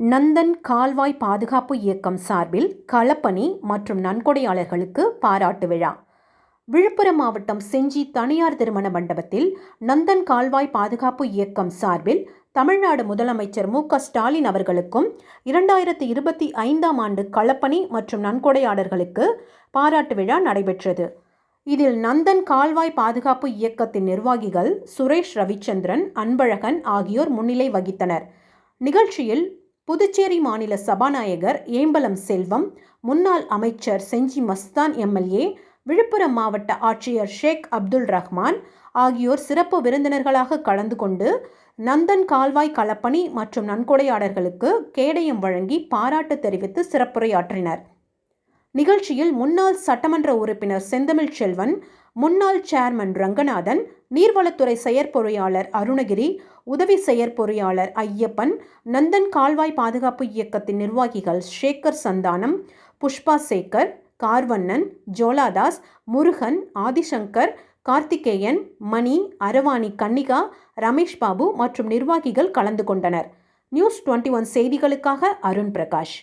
நந்தன் கால்வாய் பாதுகாப்பு இயக்கம் சார்பில் களப்பணி மற்றும் நன்கொடையாளர்களுக்கு பாராட்டு விழா. விழுப்புரம் மாவட்டம் செஞ்சி தனியார் திருமண மண்டபத்தில் நந்தன் கால்வாய் பாதுகாப்பு இயக்கம் சார்பில் தமிழ்நாடு முதலமைச்சர் மு.க.ஸ்டாலின் அவர்களுக்கும் 2025ஆம் ஆண்டு களப்பணி மற்றும் நன்கொடையாளர்களுக்கு பாராட்டு விழா நடைபெற்றது. இதில் நந்தன் கால்வாய் பாதுகாப்பு இயக்கத்தின் நிர்வாகிகள் சுரேஷ் ரவிச்சந்திரன், அன்பழகன் ஆகியோர் முன்னிலை வகித்தனர். நிகழ்ச்சியில் புதுச்சேரி மாநில சபாநாயகர் ஏம்பலம் செல்வம், முன்னாள் அமைச்சர் செஞ்சி மஸ்தான் எம்எல்ஏ, விழுப்புரம் மாவட்ட ஆட்சியர் ஷேக் அப்துல் ரஹ்மான் ஆகியோர் சிறப்பு விருந்தினர்களாக கலந்து கொண்டு நந்தன் கால்வாய் களப்பணி மற்றும் நன்கொடையாளர்களுக்கு கேடயம் வழங்கி பாராட்டு தெரிவித்து சிறப்புரையாற்றினர். நிகழ்ச்சியில் முன்னாள் சட்டமன்ற உறுப்பினர் செந்தமிழ் செல்வன், முன்னாள் சேர்மன் ரங்கநாதன், நீர்வளத்துறை செயற்பொறியாளர் அருணகிரி, உதவி செயற்பொறியாளர் ஐயப்பன், நந்தன் கால்வாய் பாதுகாப்பு இயக்கத்தின் நிர்வாகிகள் சேகர் சந்தானம், புஷ்பா சேகர், கார்வண்ணன், ஜோலாதாஸ், முருகன், ஆதிசங்கர், கார்த்திகேயன், மணி, அரவாணி கன்னிகா, ரமேஷ் பாபு மற்றும் நிர்வாகிகள் கலந்து கொண்டனர். நியூஸ் 21 செய்திகளுக்காக அருண் பிரகாஷ்.